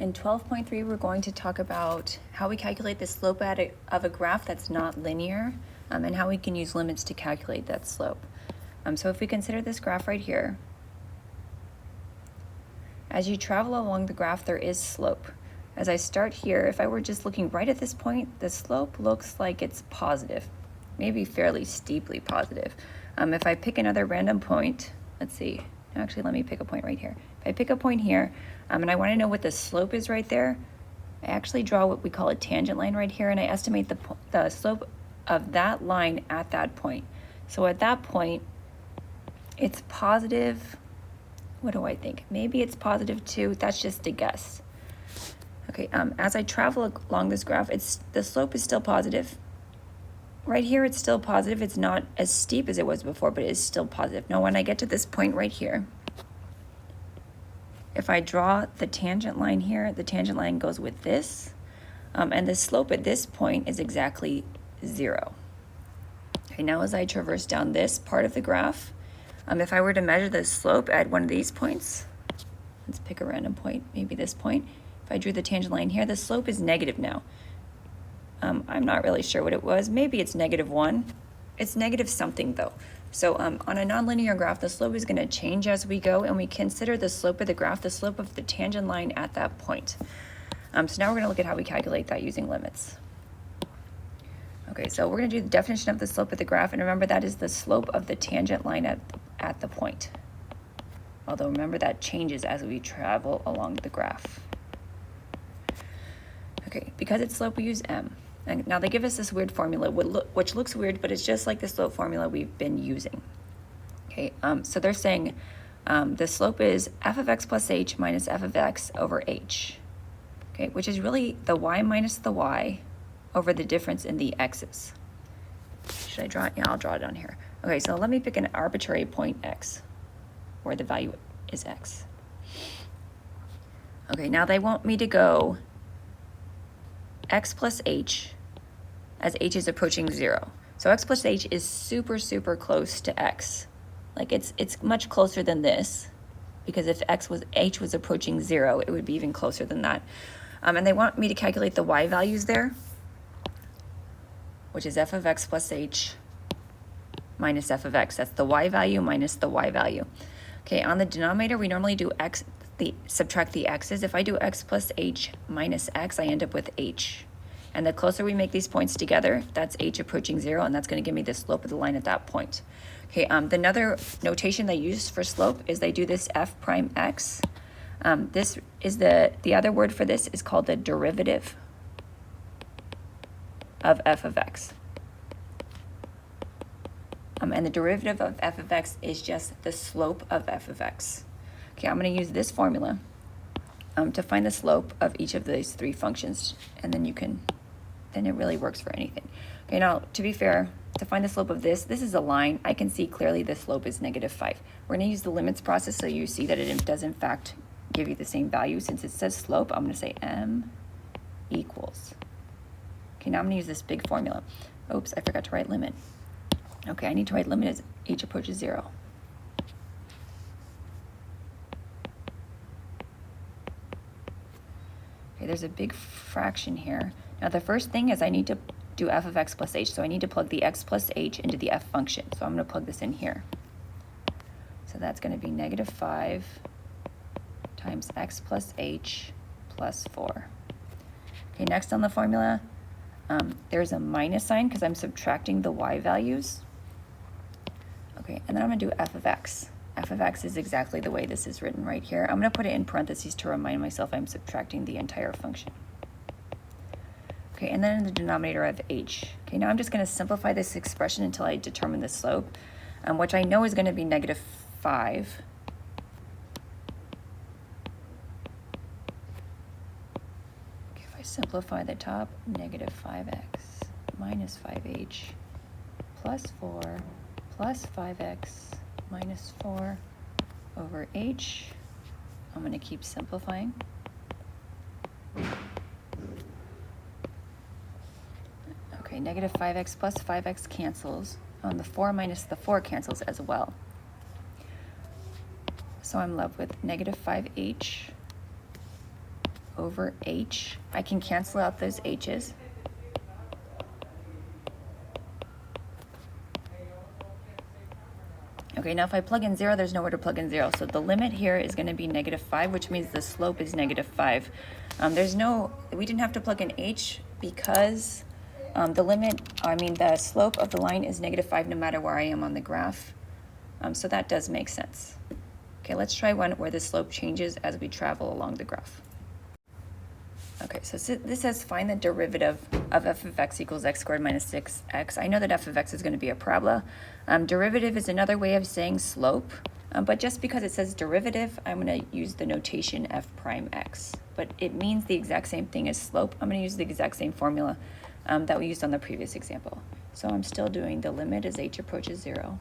In 12.3, we're going to talk about how we calculate the slope of a graph that's not linear, and how we can use limits to calculate that slope. So if we consider this graph right here, as you travel along the graph, there is slope. As I start here, if I were just looking right at this point, the slope looks like it's positive, maybe fairly steeply positive. If I pick another random point, let's see, actually let me pick a point right here. If I pick a point here, and I want to know what the slope is right there, I actually draw what we call a tangent line right here, and I estimate the slope of that line at that point. So at that point, it's positive, what do I think? Maybe it's positive 2, that's just a guess. Okay, as I travel along this graph, the slope is still positive. Right here, it's still positive. It's not as steep as it was before, but it is still positive. Now, when I get to this point right here, if I draw the tangent line here, the tangent line goes with this, and the slope at this point is exactly 0. Okay, now as I traverse down this part of the graph, if I were to measure the slope at one of these points, let's pick a random point, maybe this point. If I drew the tangent line here, the slope is negative now. I'm not really sure what it was. Maybe it's -1. It's negative something though. So on a nonlinear graph, the slope is going to change as we go, and we consider the slope of the graph the slope of the tangent line at that point. So now we're going to look at how we calculate that using limits. Okay, so we're going to do the definition of the slope of the graph, and remember that is the slope of the tangent line at the point. Although remember that changes as we travel along the graph. Okay, because it's slope, we use m. And now they give us this weird formula, which looks weird, but it's just like the slope formula we've been using. Okay, so they're saying the slope is f of x plus h minus f of x over h. Okay, which is really the y minus the y over the difference in the x's. Should I draw it? Yeah, I'll draw it on here. Okay, so let me pick an arbitrary point x, where the value is x. Okay, now they want me to go x plus h as h is approaching 0. So x plus h is super, super close to x. Like it's much closer than this, because if h was approaching 0, it would be even closer than that. And they want me to calculate the y values there, which is f of x plus h minus f of x. That's the y value minus the y value. Okay, on the denominator, we normally do subtract the x's. If I do x plus h minus x, I end up with h. And the closer we make these points together, that's h approaching 0, and that's going to give me the slope of the line at that point. Okay, another notation they use for slope is they do this f prime x. This is the other word for this is called the derivative of f of x. And the derivative of f of x is just the slope of f of x. Okay, I'm going to use this formula to find the slope of each of these 3 functions, and then it really works for anything. Okay, now to be fair, to find the slope of this is a line. I can see clearly the slope is -5. We're going to use the limits process so you see that it does in fact give you the same value. Since it says slope, I'm going to say m equals. Okay, now I'm going to use this big formula. Oops, I forgot to write limit. Okay, I need to write limit as h approaches 0. Okay, there's a big fraction here. Now the first thing is I need to do f of x plus h, so I need to plug the x plus h into the f function. So I'm going to plug this in here. So that's going to be -5 times x plus h plus 4. Okay, next on the formula, there's a minus sign because I'm subtracting the y values. Okay, and then I'm going to do f of x. F of x is exactly the way this is written right here. I'm going to put it in parentheses to remind myself I'm subtracting the entire function. Okay, and then in the denominator of h. Okay, now I'm just going to simplify this expression until I determine the slope, which I know is going to be -5. Okay, if I simplify the top, -5x minus 5h plus 4 plus 5x minus 4 over h. I'm going to keep simplifying. Okay, -5x plus 5x cancels. The 4 minus the 4 cancels as well. So I'm left with -5h over h. I can cancel out those h's. Okay, now if I plug in 0, there's nowhere to plug in 0. So the limit here is going to be -5, which means the slope is -5. We didn't have to plug in h because the slope of the line is -5 no matter where I am on the graph. So that does make sense. Okay, let's try one where the slope changes as we travel along the graph. Okay, so this says find the derivative of f of x equals x squared minus 6x. I know that f of x is going to be a parabola. Derivative is another way of saying slope, but just because it says derivative, I'm going to use the notation f prime x. But it means the exact same thing as slope. I'm going to use the exact same formula that we used on the previous example. So I'm still doing the limit as h approaches 0.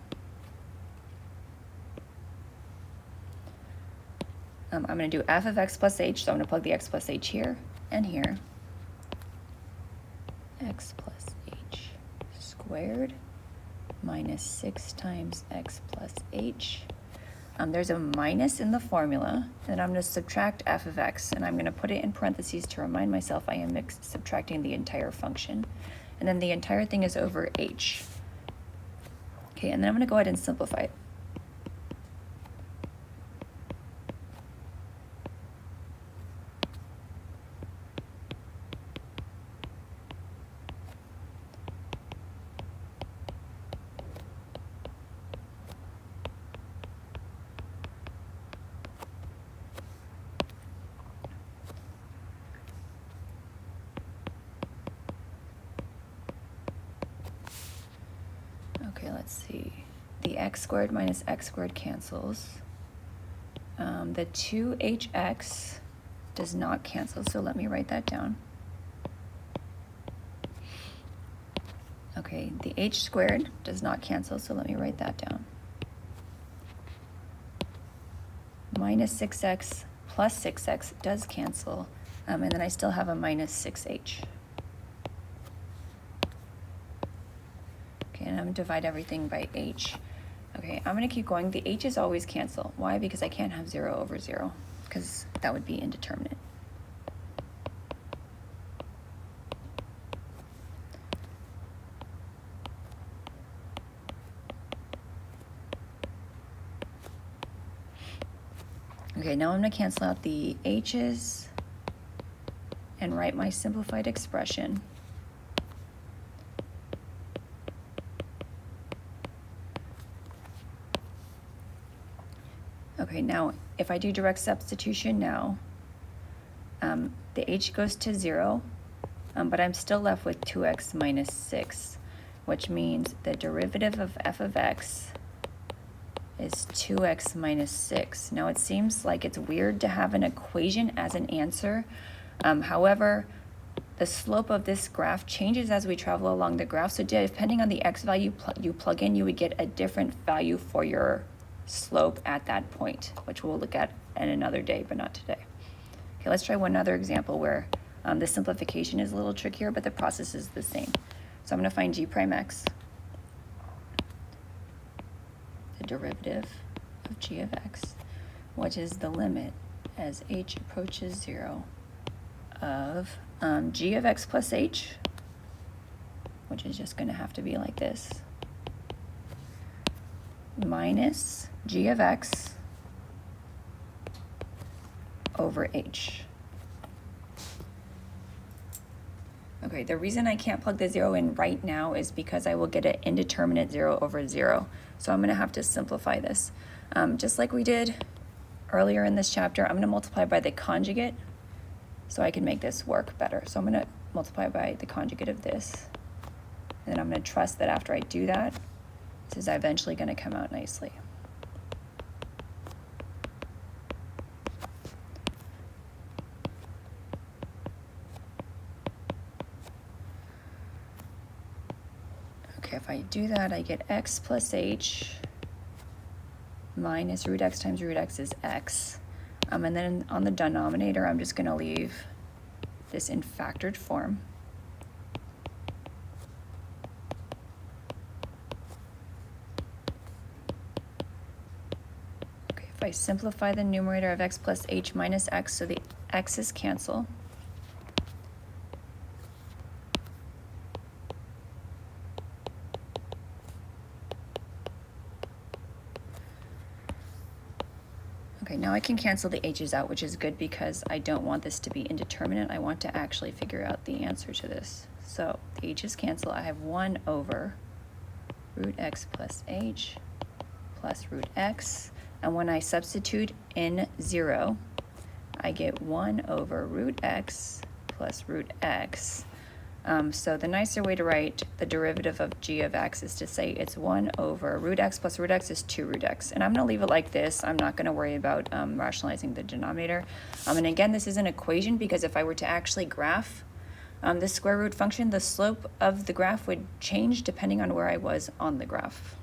I'm going to do f of x plus h, so I'm going to plug the x plus h here and here. X plus h squared minus 6 times x plus h. There's a minus in the formula, and I'm going to subtract f of x, and I'm going to put it in parentheses to remind myself I am subtracting the entire function. And then the entire thing is over h. Okay, and then I'm going to go ahead and simplify it. Okay, let's see. The x squared minus x squared cancels. The 2hx does not cancel, so let me write that down. Okay, the h squared does not cancel, so let me write that down. Minus 6x plus 6x does cancel, and then I still have a minus 6h. Okay, and I'm going to divide everything by h. Okay, I'm going to keep going. The h's always cancel. Why? Because I can't have 0 over 0, because that would be indeterminate. Okay, now I'm going to cancel out the h's and write my simplified expression. Okay, now if I do direct substitution now, the h goes to 0, but I'm still left with 2x minus 6, which means the derivative of f of x is 2x minus 6. Now it seems like it's weird to have an equation as an answer. However, the slope of this graph changes as we travel along the graph, so depending on the x value you plug in, you would get a different value for your slope at that point, which we'll look at in another day, but not today. Okay, let's try one other example where the simplification is a little trickier, but the process is the same. So I'm going to find g prime x, the derivative of g of x, which is the limit as h approaches 0 of g of x plus h, which is just going to have to be like this, minus g of x over h. Okay, the reason I can't plug the 0 in right now is because I will get an indeterminate 0 over 0. So I'm going to have to simplify this. Just like we did earlier in this chapter, I'm going to multiply by the conjugate so I can make this work better. So I'm going to multiply by the conjugate of this. And then I'm going to trust that after I do that, this is eventually going to come out nicely. Okay, if I do that, I get x plus h minus root x times root x is x. And then on the denominator, I'm just going to leave this in factored form. Okay, if I simplify the numerator of x plus h minus x, so the x's cancel. Okay, now I can cancel the h's out, which is good because I don't want this to be indeterminate. I want to actually figure out the answer to this. So the h's cancel. I have 1 over root x plus h plus root x. And when I substitute in 0, I get 1 over root x plus root x. So the nicer way to write the derivative of g of x is to say it's 1 over root x plus root x is 2 root x. And I'm going to leave it like this. I'm not going to worry about rationalizing the denominator. And again, this is an equation because if I were to actually graph this square root function, the slope of the graph would change depending on where I was on the graph.